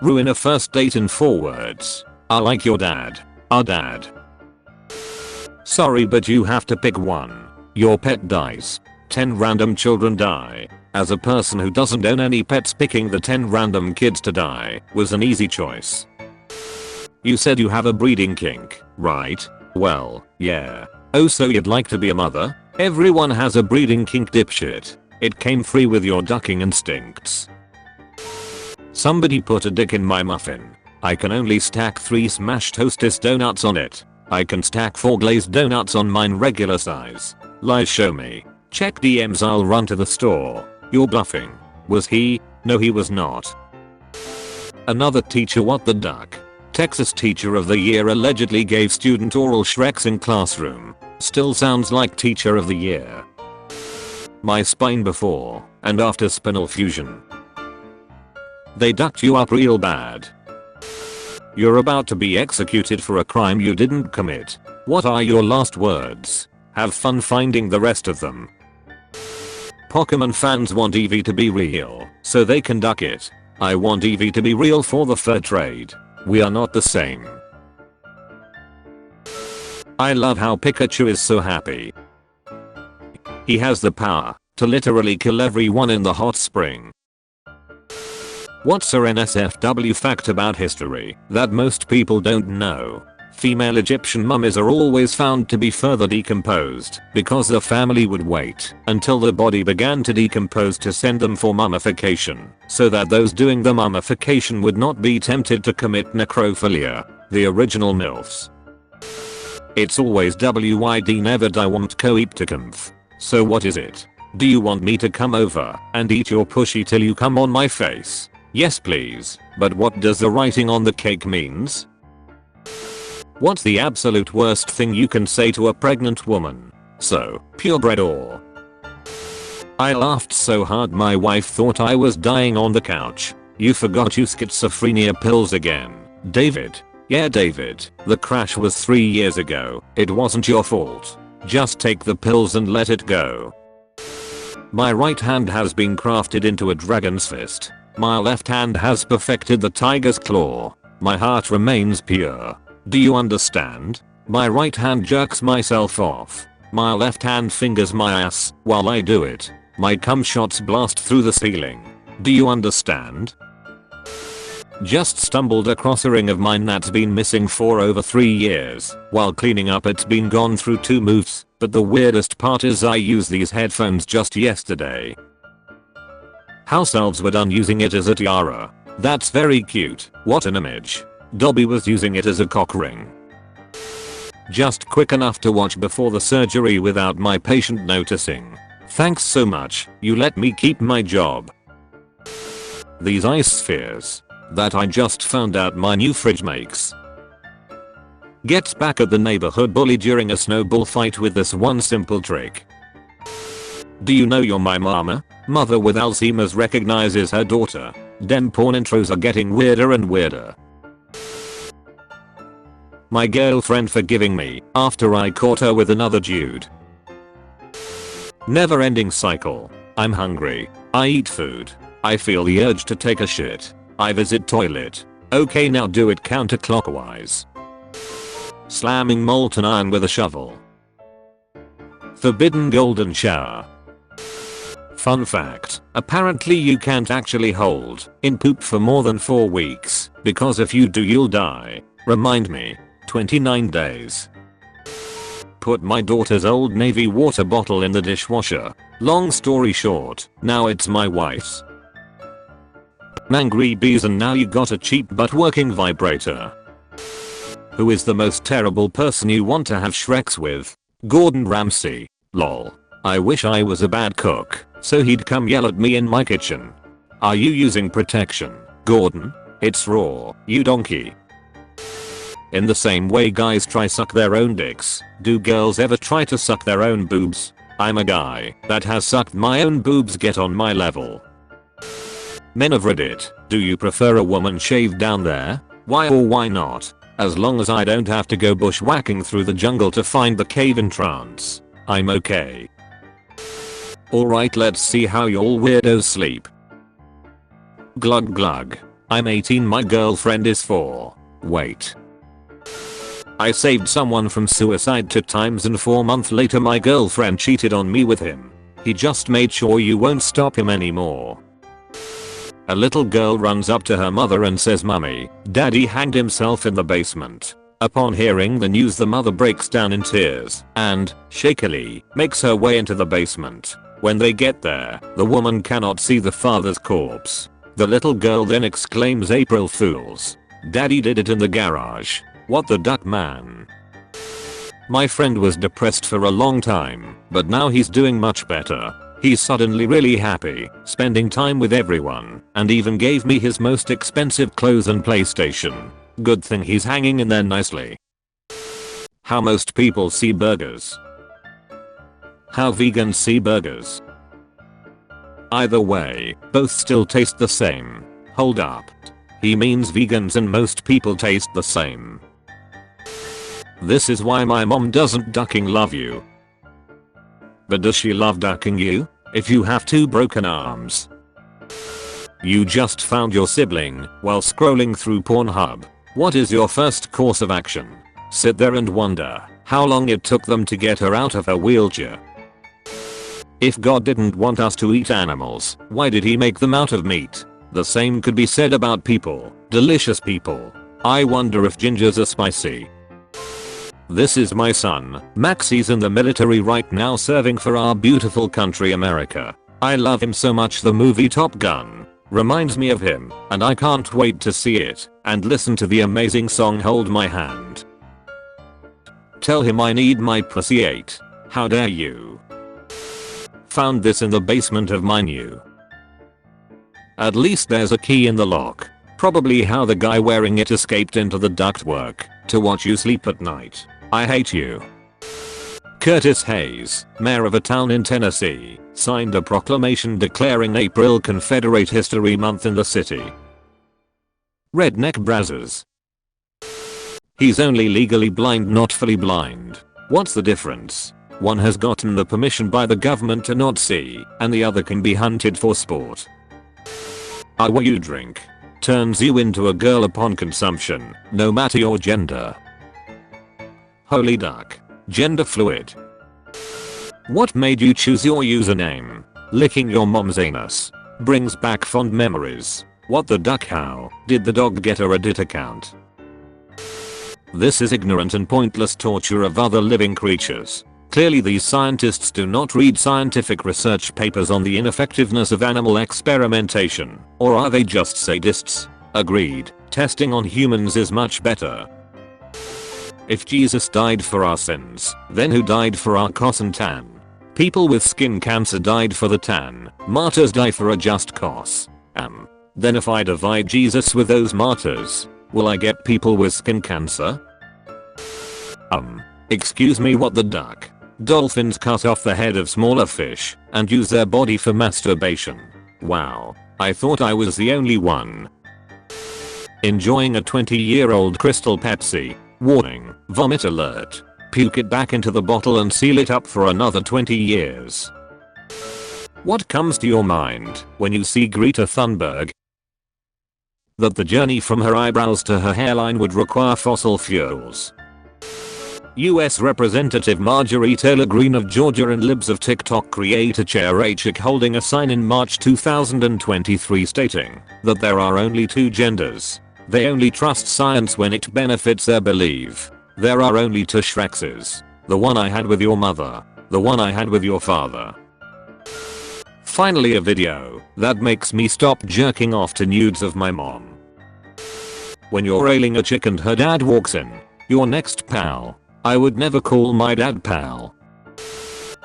Ruin a first date in 4 words. I like your dad. Our dad. Sorry, but you have to pick one. Your pet dies. 10 random children die. As a person who doesn't own any pets, picking the 10 random kids to die was an easy choice. You said you have a breeding kink, right? Well, yeah. Oh, so you'd like to be a mother? Everyone has a breeding kink, dipshit. It came free with your ducking instincts. Somebody put a dick in my muffin. I can only stack 3 smashed Hostess donuts on it. I can stack 4 glazed donuts on mine regular size. Lies, show me. Check DMs, I'll run to the store. You're bluffing. Was he? No, he was not. Another teacher, what the duck? Texas Teacher of the Year allegedly gave student oral Shreks in classroom. Still sounds like Teacher of the Year. My spine before and after spinal fusion. They ducked you up real bad. You're about to be executed for a crime you didn't commit. What are your last words? Have fun finding the rest of them. Pokemon fans want Eevee to be real, so they can duck it. I want Eevee to be real for the fur trade. We are not the same. I love how Pikachu is so happy. He has the power to literally kill everyone in the hot spring. What's an NSFW fact about history that most people don't know? Female Egyptian mummies are always found to be further decomposed because the family would wait until the body began to decompose to send them for mummification, so that those doing the mummification would not be tempted to commit necrophilia. The original MILFs. It's always WID, never I want coepticumf. So what is it? Do you want me to come over and eat your pushy till you come on my face? Yes please, but what does the writing on the cake means? What's the absolute worst thing you can say to a pregnant woman? So, purebred or? I laughed so hard my wife thought I was dying on the couch. You forgot your schizophrenia pills again, David. Yeah David, the crash was 3 years ago. It wasn't your fault. Just take the pills and let it go. My right hand has been crafted into a dragon's fist. My left hand has perfected the tiger's claw. My heart remains pure. Do you understand? My right hand jerks myself off. My left hand fingers my ass while I do it. My cum shots blast through the ceiling. Do you understand? Just stumbled across a ring of mine that's been missing for over 3 years. While cleaning up, it's been gone through 2 moves, but the weirdest part is I used these headphones just yesterday. House elves were done using it as a tiara. That's very cute. What an image. Dobby was using it as a cock ring. Just quick enough to watch before the surgery without my patient noticing. Thanks so much, you let me keep my job. These ice spheres that I just found out my new fridge makes. Gets back at the neighborhood bully during a snowball fight with this one simple trick. Do you know you're my mama? Mother with Alzheimer's recognizes her daughter. Dem porn intros are getting weirder and weirder. My girlfriend forgiving me after I caught her with another dude. Never ending cycle. I'm hungry. I eat food. I feel the urge to take a shit. I visit toilet. Okay, now do it counterclockwise. Slamming molten iron with a shovel. Forbidden golden shower. Fun fact, apparently you can't actually hold in poop for more than 4 weeks, because if you do you'll die. Remind me. 29 days. Put my daughter's old Navy water bottle in the dishwasher. Long story short, now it's my wife's. Angry bees, and now you got a cheap but working vibrator. Who is the most terrible person you want to have Shreks with? Gordon Ramsay. Lol. I wish I was a bad cook, so he'd come yell at me in my kitchen. Are you using protection, Gordon? It's raw, you donkey. In the same way guys try suck their own dicks, do girls ever try to suck their own boobs? I'm a guy that has sucked my own boobs, get on my level. Men of Reddit, do you prefer a woman shaved down there? Why or why not? As long as I don't have to go bushwhacking through the jungle to find the cave entrance, I'm okay. Alright, let's see how y'all weirdos sleep. Glug glug. I'm 18, my girlfriend is 4. Wait. I saved someone from suicide 2 times and 4 months later my girlfriend cheated on me with him. He just made sure you won't stop him anymore. A little girl runs up to her mother and says, "Mummy, Daddy hanged himself in the basement." Upon hearing the news, the mother breaks down in tears and, shakily, makes her way into the basement. When they get there, the woman cannot see the father's corpse. The little girl then exclaims, "April Fools. Daddy did it in the garage. What the duck, man." My friend was depressed for a long time, but now he's doing much better. He's suddenly really happy, spending time with everyone, and even gave me his most expensive clothes and PlayStation. Good thing he's hanging in there nicely. How most people see burgers. How vegans see burgers. Either way, both still taste the same. Hold up. He means vegans and most people taste the same. This is why my mom doesn't ducking love you. But does she love ducking you? If you have 2 broken arms. You just found your sibling while scrolling through Pornhub. What is your first course of action? Sit there and wonder how long it took them to get her out of her wheelchair. If God didn't want us to eat animals, why did he make them out of meat? The same could be said about people, delicious people. I wonder if gingers are spicy. This is my son, Max. He's in the military right now serving for our beautiful country America. I love him so much. The movie Top Gun reminds me of him, and I can't wait to see it and listen to the amazing song Hold My Hand. Tell him I need my pussy 8. How dare you? Found this in the basement of my new. At least there's a key in the lock. Probably how the guy wearing it escaped into the ductwork to watch you sleep at night. I hate you. Curtis Hayes, mayor of a town in Tennessee, signed a proclamation declaring April Confederate History Month in the city. Redneck Brazzers. He's only legally blind, not fully blind. What's the difference? One has gotten the permission by the government to not see, and the other can be hunted for sport. What you drink turns you into a girl upon consumption, no matter your gender. Holy duck. Gender fluid. What made you choose your username? Licking your mom's anus brings back fond memories. What the duck? How did the dog get a Reddit account? This is ignorant and pointless torture of other living creatures. Clearly these scientists do not read scientific research papers on the ineffectiveness of animal experimentation, or are they just sadists? Agreed, testing on humans is much better. If Jesus died for our sins, then who died for our cos and tan? People with skin cancer died for the tan, martyrs die for a just cause. Then if I divide Jesus with those martyrs, will I get people with skin cancer? Excuse me, what the duck? Dolphins cut off the head of smaller fish and use their body for masturbation. Wow, I thought I was the only one. Enjoying a 20-year-old Crystal Pepsi. Warning, vomit alert. Puke it back into the bottle and seal it up for another 20 years. What comes to your mind when you see Greta Thunberg? That the journey from her eyebrows to her hairline would require fossil fuels. US Representative Marjorie Taylor Greene of Georgia and libs of TikTok creator Chair Rachik holding a sign in March 2023 stating that there are only 2 genders. They only trust science when it benefits their belief. There are only 2 Shrekses. The one I had with your mother. The one I had with your father. Finally a video that makes me stop jerking off to nudes of my mom. When you're railing a chick and her dad walks in, your next pal. I would never call my dad pal.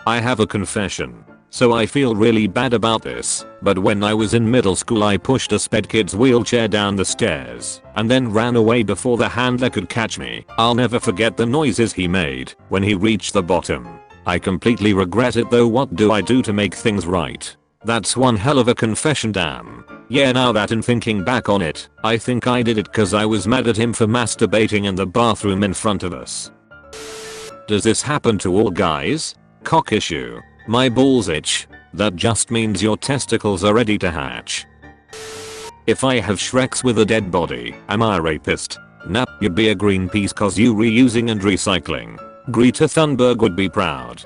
I have a confession. So I feel really bad about this, but when I was in middle school I pushed a sped kid's wheelchair down the stairs and then ran away before the handler could catch me. I'll never forget the noises he made when he reached the bottom. I completely regret it though. What do I do to make things right? That's one hell of a confession, damn. Yeah, now that I'm thinking back on it, I think I did it cause I was mad at him for masturbating in the bathroom in front of us. Does this happen to all guys? Cock issue. My balls itch. That just means your testicles are ready to hatch. If I have Shreks with a dead body, am I a rapist? Nah, you'd be a Greenpeace cause you reusing and recycling. Greta Thunberg would be proud.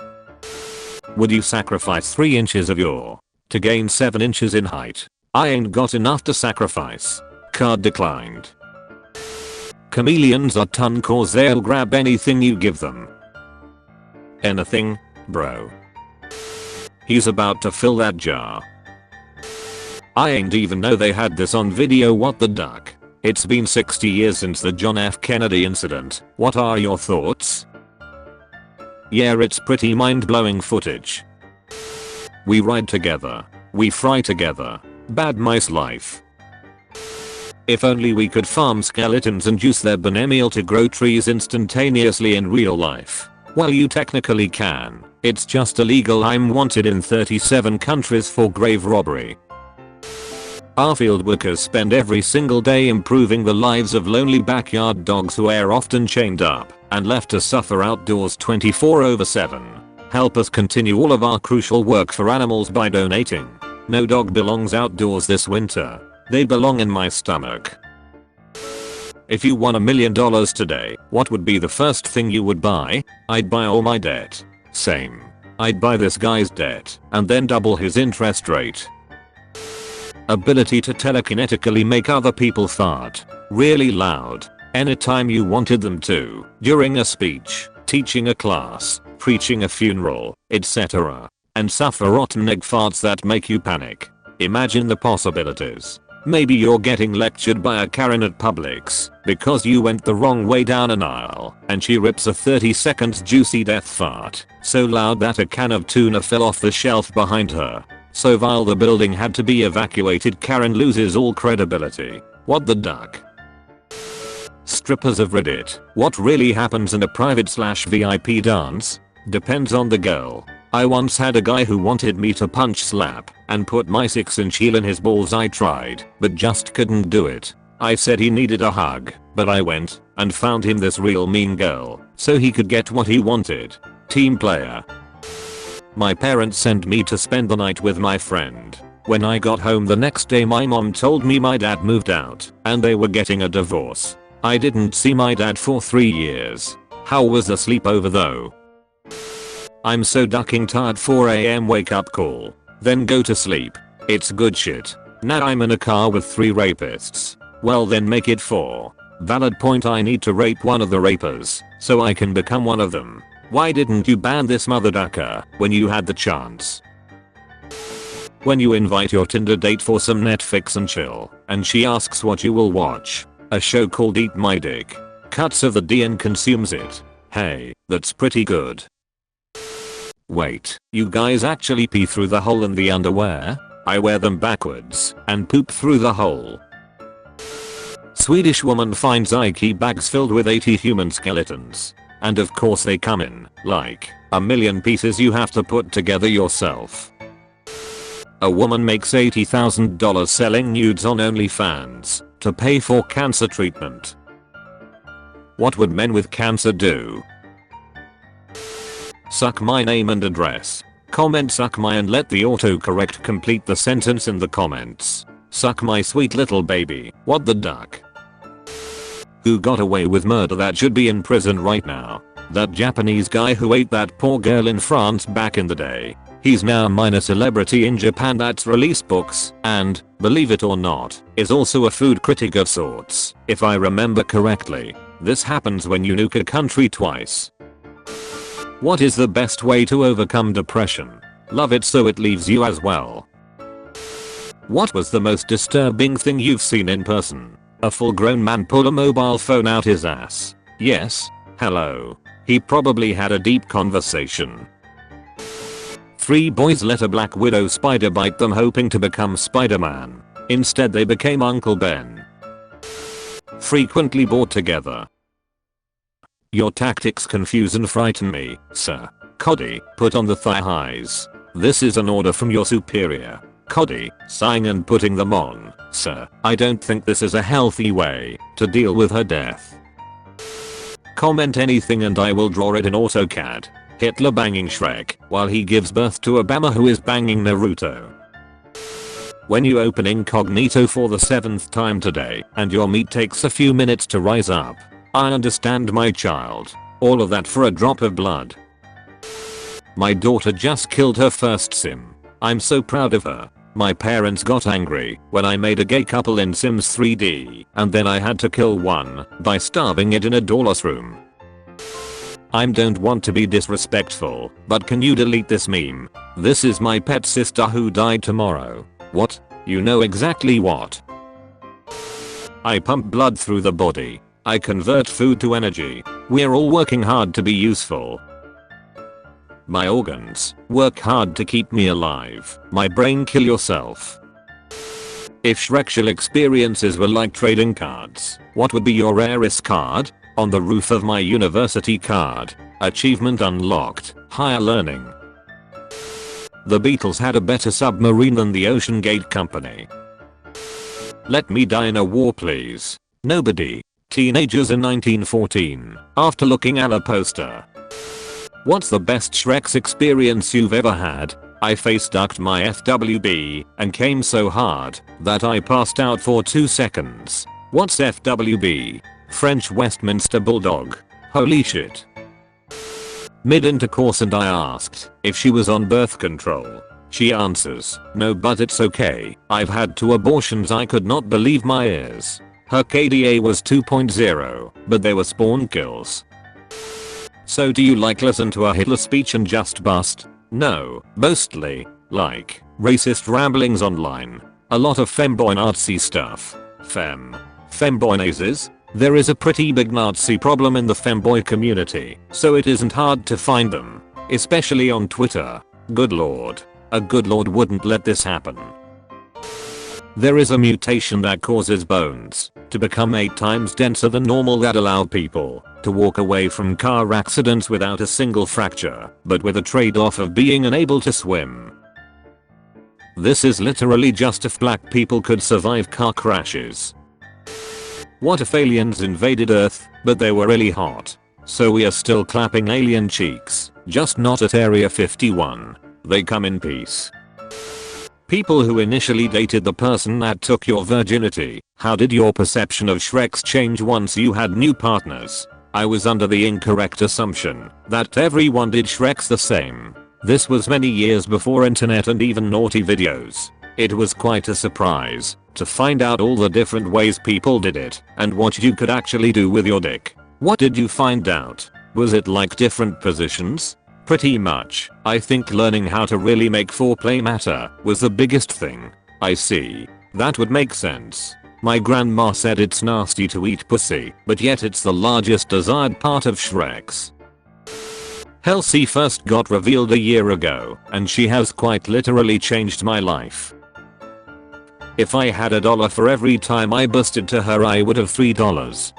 Would you sacrifice 3 inches of your to gain 7 inches in height? I ain't got enough to sacrifice. Card declined. Chameleons are ton cause they'll grab anything you give them. Anything, bro. He's about to fill that jar. I ain't even know they had this on video, what the duck. It's been 60 years since the John F. Kennedy incident. What are your thoughts? Yeah, it's pretty mind-blowing footage. We ride together. We fry together. Bad mice life. If only we could farm skeletons and use their Memellion to grow trees instantaneously in real life. Well, you technically can. It's just illegal. I'm wanted in 37 countries for grave robbery. Our field workers spend every single day improving the lives of lonely backyard dogs who are often chained up and left to suffer outdoors 24/7. Help us continue all of our crucial work for animals by donating. No dog belongs outdoors this winter. They belong in my stomach. If you won $1 million today, what would be the first thing you would buy? I'd buy all my debt. Same. I'd buy this guy's debt and then double his interest rate. Ability to telekinetically make other people fart really loud anytime you wanted them to, during a speech, teaching a class, preaching a funeral, etc. And suffer rotten egg farts that make you panic. Imagine the possibilities. Maybe you're getting lectured by a Karen at Publix because you went the wrong way down an aisle and she rips a 30-second juicy death fart so loud that a can of tuna fell off the shelf behind her. So vile the building had to be evacuated. Karen loses all credibility. What the duck? Strippers of Reddit. What really happens in a private/VIP dance? Depends on the girl. I once had a guy who wanted me to punch slap and put my 6-inch heel in his balls. I tried, but just couldn't do it. I said he needed a hug, but I went and found him this real mean girl so he could get what he wanted. Team player. My parents sent me to spend the night with my friend. When I got home the next day, my mom told me my dad moved out and they were getting a divorce. I didn't see my dad for 3 years. How was the sleepover though? I'm so ducking tired. 4 AM wake up call. Then go to sleep. It's good shit. Now I'm in a car with 3 rapists. Well then make it 4. Valid point. I need to rape one of the rapers so I can become one of them. Why didn't you ban this mother ducker when you had the chance? When you invite your Tinder date for some Netflix and chill and she asks what you will watch. A show called Eat My Dick. Cuts of the D and consumes it. Hey, that's pretty good. Wait, you guys actually pee through the hole in the underwear? I wear them backwards and poop through the hole. Swedish woman finds IKEA bags filled with 80 human skeletons. And of course they come in, like, 1,000,000 pieces you have to put together yourself. A woman makes $80,000 selling nudes on OnlyFans to pay for cancer treatment. What would men with cancer do? Suck my name and address. Comment suck my and let the autocorrect complete the sentence in the comments. Suck my sweet little baby. What the duck? Who got away with murder that should be in prison right now? That Japanese guy who ate that poor girl in France back in the day. He's now a minor celebrity in Japan that's released books and, believe it or not, is also a food critic of sorts, if I remember correctly. This happens when you nuke a country twice. What is the best way to overcome depression? Love it so it leaves you as well. What was the most disturbing thing you've seen in person? A full-grown man pull a mobile phone out his ass. Yes. Hello. He probably had a deep conversation. 3 boys let a Black Widow spider bite them hoping to become Spider-Man. Instead they became Uncle Ben. Frequently bored together. Your tactics confuse and frighten me, sir. Coddy, put on the thigh highs. This is an order from your superior. Coddy, sighing and putting them on. Sir, I don't think this is a healthy way to deal with her death. Comment anything and I will draw it in AutoCAD. Hitler banging Shrek while he gives birth to Obama who is banging Naruto. When you open incognito for the 7th time today and your meat takes a few minutes to rise up. I understand, my child. All of that for a drop of blood. My daughter just killed her first sim. I'm so proud of her. My parents got angry when I made a gay couple in Sims 3D and then I had to kill one by starving it in a doorless room. I don't want to be disrespectful, but can you delete this meme? This is my pet sister who died tomorrow. What? You know exactly what? I pump blood through the body. I convert food to energy. We're all working hard to be useful. My organs work hard to keep me alive. My brain, kill yourself. If Shrekshell experiences were like trading cards, what would be your rarest card? On the roof of my university card. Achievement unlocked. Higher learning. The Beatles had a better submarine than the Ocean Gate Company. Let me die in a war, please. Nobody. Teenagers in 1914. After looking at a poster. What's the best Shrek's experience you've ever had? I face ducked my FWB and came so hard that I passed out for 2 seconds. What's FWB? French Westminster Bulldog. Holy shit. Mid-intercourse and I asked if she was on birth control. She answers, no, but it's okay. I've had 2 abortions. I could not believe my ears. Her KDA was 2.0, but they were spawn kills. So do you like listen to a Hitler speech and just bust? No, mostly, like, racist ramblings online. A lot of femboy Nazi stuff. Femboy nazis? There is a pretty big Nazi problem in the femboy community, so it isn't hard to find them. Especially on Twitter. Good lord. A good lord wouldn't let this happen. There is a mutation that causes bones to become 8 times denser than normal that allow people to walk away from car accidents without a single fracture, but with a trade-off of being unable to swim. This is literally just if black people could survive car crashes. What if aliens invaded Earth, but they were really hot? So we are still clapping alien cheeks, just not at Area 51. They come in peace. People who initially dated the person that took your virginity, how did your perception of Shreks change once you had new partners? I was under the incorrect assumption that everyone did Shreks the same. This was many years before internet and even naughty videos. It was quite a surprise to find out all the different ways people did it and what you could actually do with your dick. What did you find out? Was it like different positions? Pretty much. I think learning how to really make foreplay matter was the biggest thing. I see. That would make sense. My grandma said it's nasty to eat pussy, but yet it's the largest desired part of Shrek's. Halsey first got revealed a year ago, and she has quite literally changed my life. If I had $1 for every time I busted to her, I would have $3.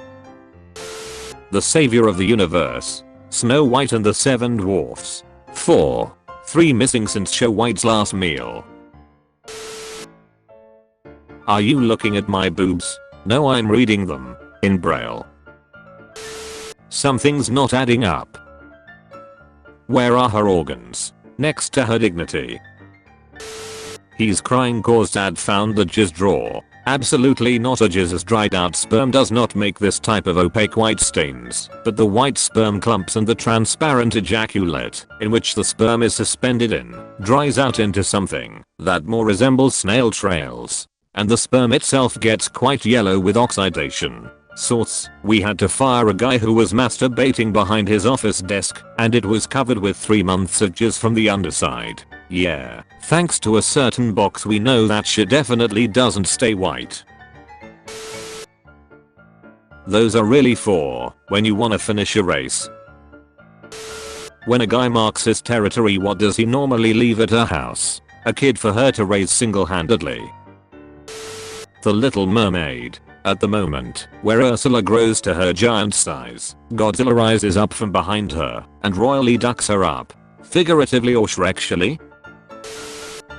The savior of the universe. Snow White and the 7 Dwarfs. 4. 3 missing since Snow White's last meal. Are you looking at my boobs? No, I'm reading them. In Braille. Something's not adding up. Where are her organs? Next to her dignity. He's crying cause dad found the jizz drawer. Absolutely not. A jizz's dried out sperm does not make this type of opaque white stains, but the white sperm clumps and the transparent ejaculate, in which the sperm is suspended in, dries out into something that more resembles snail trails. And the sperm itself gets quite yellow with oxidation. Source: we had to fire a guy who was masturbating behind his office desk, and it was covered with 3 months of jizz from the underside. Yeah, thanks to a certain box we know that shit definitely doesn't stay white. Those are really for when you wanna finish a race. When a guy marks his territory, what does he normally leave at her house? A kid for her to raise single-handedly. The Little Mermaid. At the moment, where Ursula grows to her giant size, Godzilla rises up from behind her and royally ducks her up. Figuratively or Shrekshally?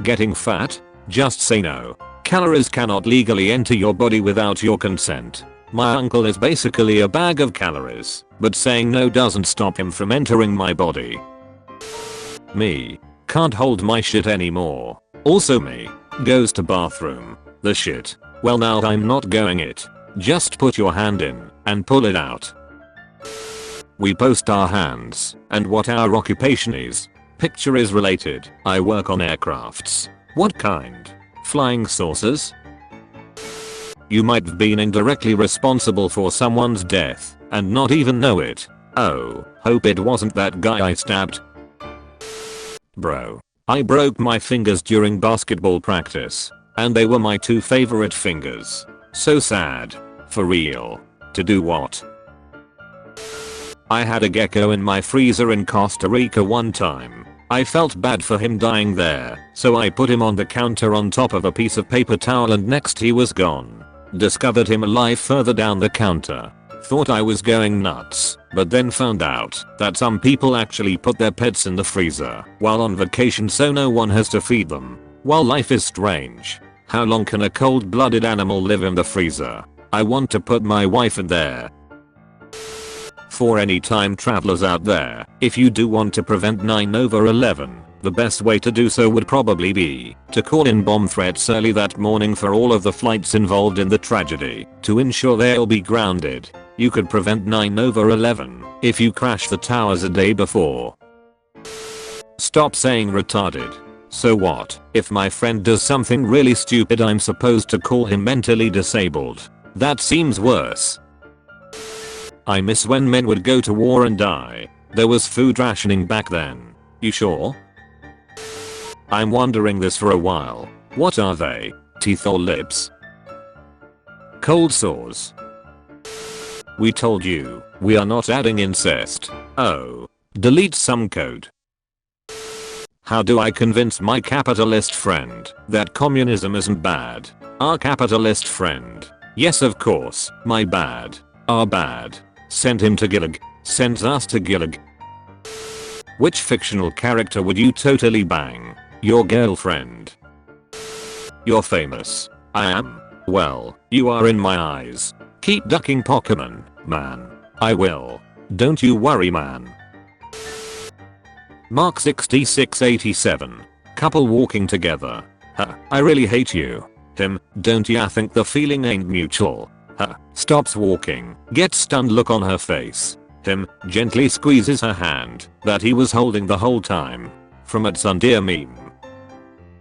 Getting fat? Just say no. Calories cannot legally enter your body without your consent. My uncle is basically a bag of calories, but saying no doesn't stop him from entering my body. Me. Can't hold my shit anymore. Also me. Goes to bathroom. The shit. Well now I'm not going it. Just put your hand in and pull it out. We post our hands and what our occupation is. Picture is related. I work on aircrafts. What kind? Flying saucers? You might have been indirectly responsible for someone's death and not even know it. Oh, hope it wasn't that guy I stabbed. Bro. I broke my fingers during basketball practice and they were my two favorite fingers. So sad. For real. To do what? I had a gecko in my freezer in Costa Rica one time. I felt bad for him dying there, so I put him on the counter on top of a piece of paper towel and next he was gone. Discovered him alive further down the counter. Thought I was going nuts, but then found out that some people actually put their pets in the freezer while on vacation so no one has to feed them. While life is strange, how long can a cold-blooded animal live in the freezer? I want to put my wife in there. For any time travelers out there, if you do want to prevent 9/11, the best way to do so would probably be to call in bomb threats early that morning for all of the flights involved in the tragedy to ensure they'll be grounded. You could prevent 9/11 if you crash the towers a day before. Stop saying retarded. So what, if my friend does something really stupid I'm supposed to call him mentally disabled? That seems worse. I miss when men would go to war and die. There was food rationing back then. You sure? I'm wondering this for a while. What are they? Teeth or lips? Cold sores. We told you, we are not adding incest. Oh. Delete some code. How do I convince my capitalist friend that communism isn't bad? Our capitalist friend. Yes of course, my bad. Our bad. Send him to Gulag. Sends us to Gulag. Which fictional character would you totally bang? Your girlfriend. You're famous. I am? Well, you are in my eyes. Keep ducking Pokemon, man. I will. Don't you worry, man. Mark 6687. Couple walking together. Huh, I really hate you. Him, don't ya think the feeling ain't mutual? Huh, stops walking, gets stunned look on her face. Him, gently squeezes her hand that he was holding the whole time. From @Sundeer meme.